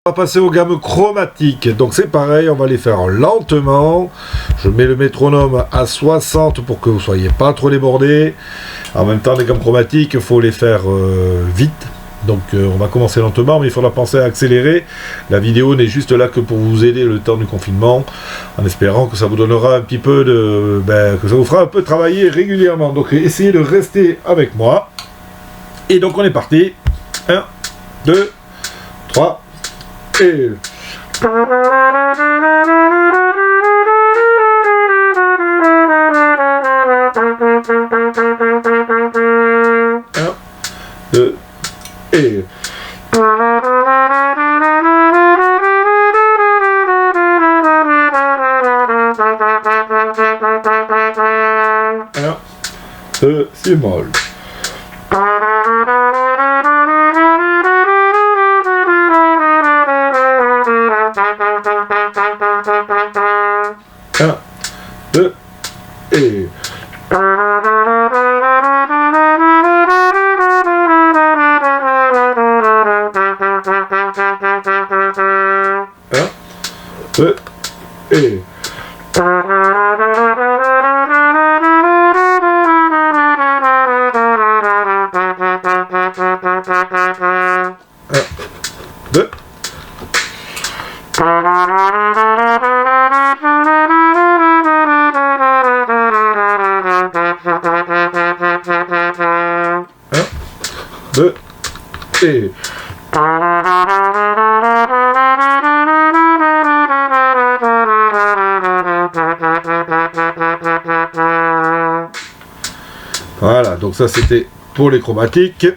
On va passer aux gammes chromatiques, donc c'est pareil, on va les faire lentement. Je mets le métronome à 60 pour que vous ne soyez pas trop débordés. En même temps, les gammes chromatiques, il faut les faire vite. Donc on va commencer lentement, mais il faudra penser à accélérer. La vidéo n'est juste là que pour vous aider le temps du confinement, en espérant que ça vous donnera un petit peu de... que ça vous fera un peu travailler régulièrement. Donc essayez de rester avec moi. Et donc on est parti. 1, 2, 3... Et... Un, deux, et... Un, deux, si molle. Un, deux, et... Un, deux, et... Un, deux... Un, deux, et... Voilà, donc ça c'était pour les chromatiques.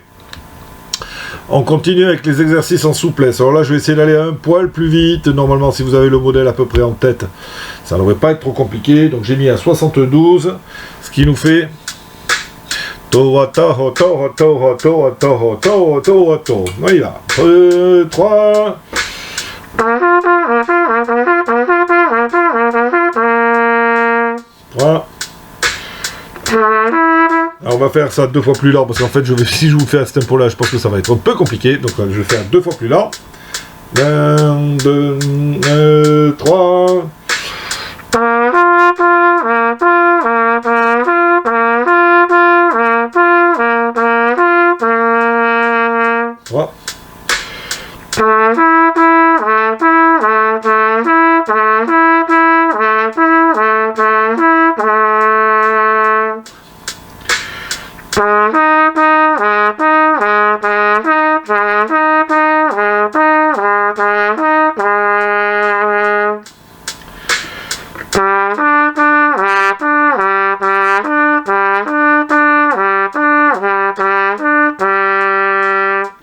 On continue avec les exercices en souplesse. Alors là, je vais essayer d'aller un poil plus vite. Normalement, si vous avez le modèle à peu près en tête, ça ne devrait pas être trop compliqué. Donc j'ai mis à 72, ce qui nous fait... On y va. 3... Alors on va faire ça 2 fois plus lent parce qu'en fait si je vous fais à ce tempo là, je pense que ça va être un peu compliqué, donc je vais faire 2 fois plus lent. 1, 2, 3. 3.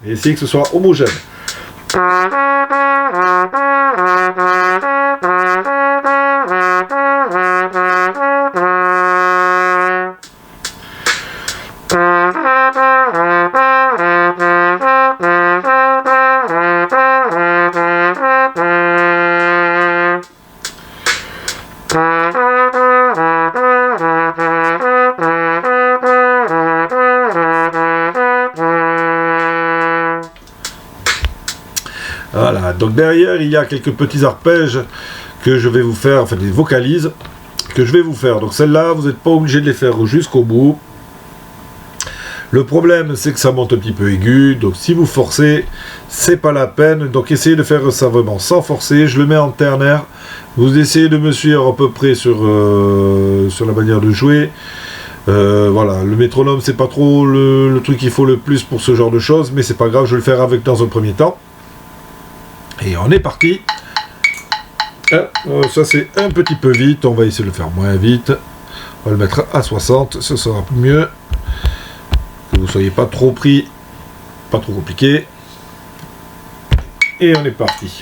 Et essayez que ce soit homogène. Voilà, donc derrière il y a quelques petits arpèges que je vais vous faire, enfin des vocalises que je vais vous faire. Donc celles-là, vous n'êtes pas obligé de les faire jusqu'au bout. Le problème, c'est que ça monte un petit peu aigu, donc si vous forcez, c'est pas la peine. Donc essayez de faire ça vraiment sans forcer. Je le mets en ternaire. Vous essayez de me suivre à peu près sur la manière de jouer. Voilà, le métronome, c'est pas trop le truc qu'il faut le plus pour ce genre de choses, mais c'est pas grave, je vais le faire avec dans un premier temps. Et on est parti. Ça c'est un petit peu vite, on va essayer de le faire moins vite. On va le mettre à 60, ce sera mieux. Que vous ne soyez pas trop pris, pas trop compliqué. Et on est parti.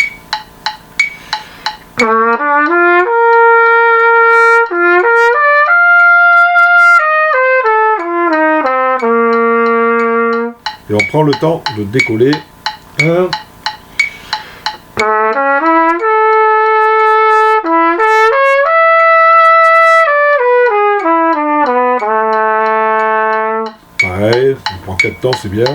Et on prend le temps de décoller. 1. Pareil, on prend 4 temps, c'est bien.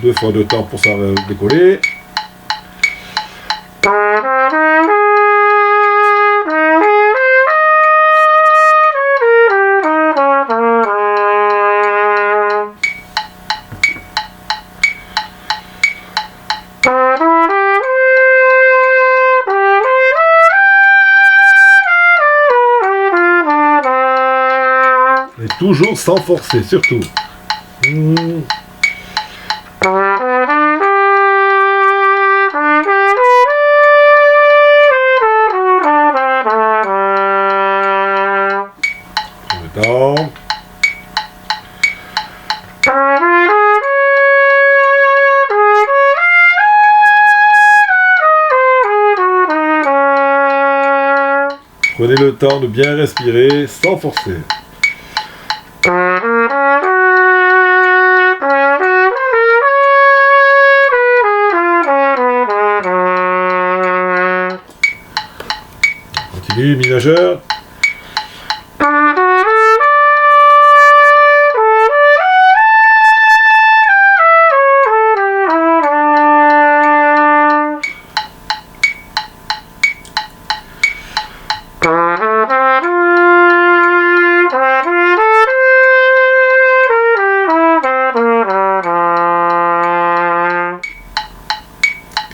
2 fois de temps pour ça décoller. Et toujours sans forcer, surtout. Temps. Prenez le temps de bien respirer sans forcer. Continue, mi majeur.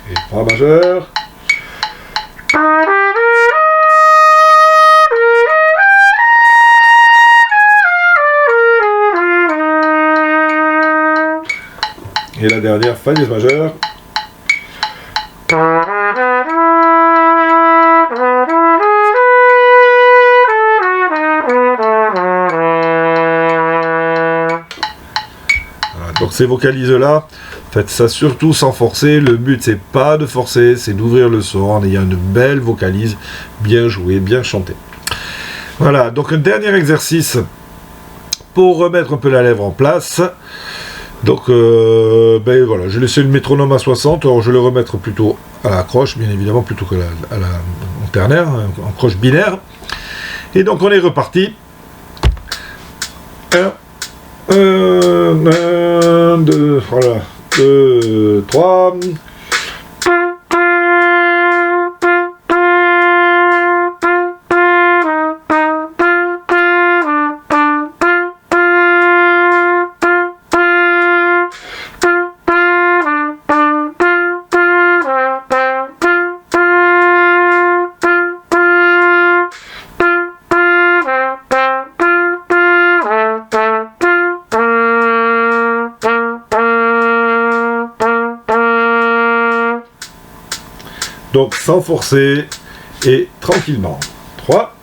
Et 3 majeurs. Et la dernière, fa dièse majeur. Voilà, donc ces vocalises-là, faites ça surtout sans forcer. Le but, c'est pas de forcer, c'est d'ouvrir le son en ayant une belle vocalise, bien jouée, bien chantée. Voilà, donc un dernier exercice pour remettre un peu la lèvre en place. Donc, ben voilà, j'ai laissé le métronome à 60, alors je vais le remettre plutôt à la croche, bien évidemment, plutôt que en ternaire, en croche binaire. Et donc, on est reparti. 1, 2, voilà, 2, 3... Donc sans forcer et tranquillement. 3.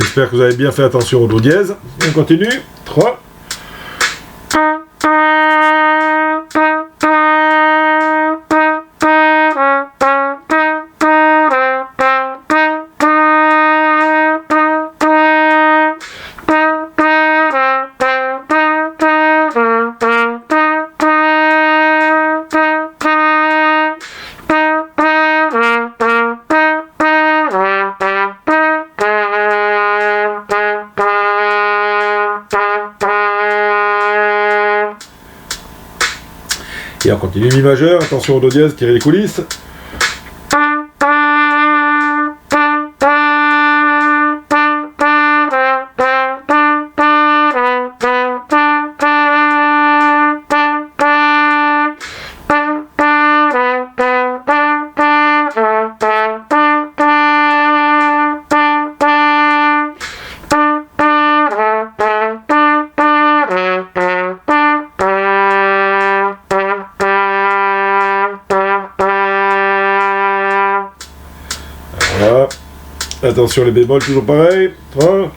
J'espère que vous avez bien fait attention au do dièse. On continue. 3. Et on continue mi majeur, attention au do dièse, tirez les coulisses. Voilà. Attention les bémols, toujours pareil. 3.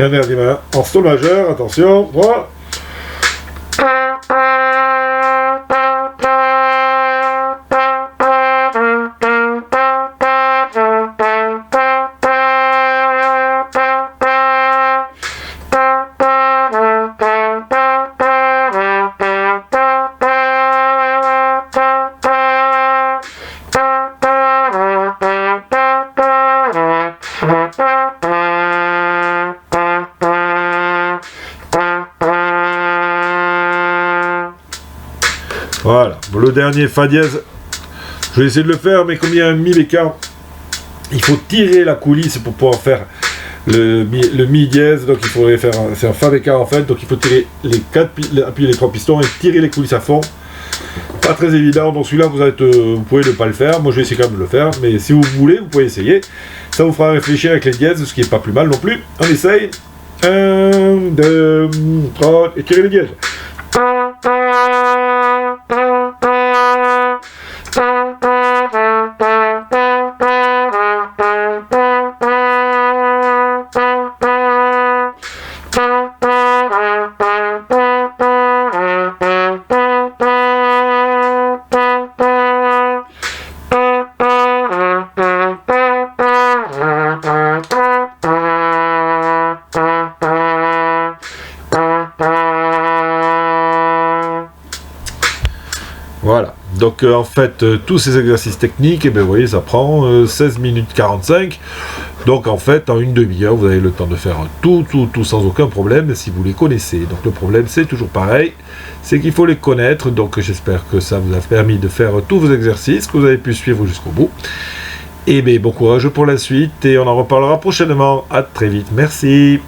Et un dernier main en sol majeur, attention, voilà. Voilà, le dernier Fa dièse, je vais essayer de le faire, mais comme il y a un Mi bécard, il faut tirer la coulisse pour pouvoir faire le Mi dièse, donc il faudrait faire c'est un Fa bécard en fait, donc il faut tirer appuyer les 3 pistons et tirer les coulisses à fond. Pas très évident, donc celui-là vous pouvez ne pas le faire, moi je vais essayer quand même de le faire, mais si vous voulez, vous pouvez essayer. Ça vous fera réfléchir avec les dièses, ce qui est pas plus mal non plus. On essaye. 1, 2, 3, et tirez les dièses. Voilà, donc en fait tous ces exercices techniques, et ben vous voyez ça prend 16 minutes 45, donc en fait en une demi-heure vous avez le temps de faire tout sans aucun problème si vous les connaissez. Donc le problème c'est toujours pareil, c'est qu'il faut les connaître, donc j'espère que ça vous a permis de faire tous vos exercices, que vous avez pu suivre jusqu'au bout. Et bien bon courage pour la suite et on en reparlera prochainement, à très vite, merci.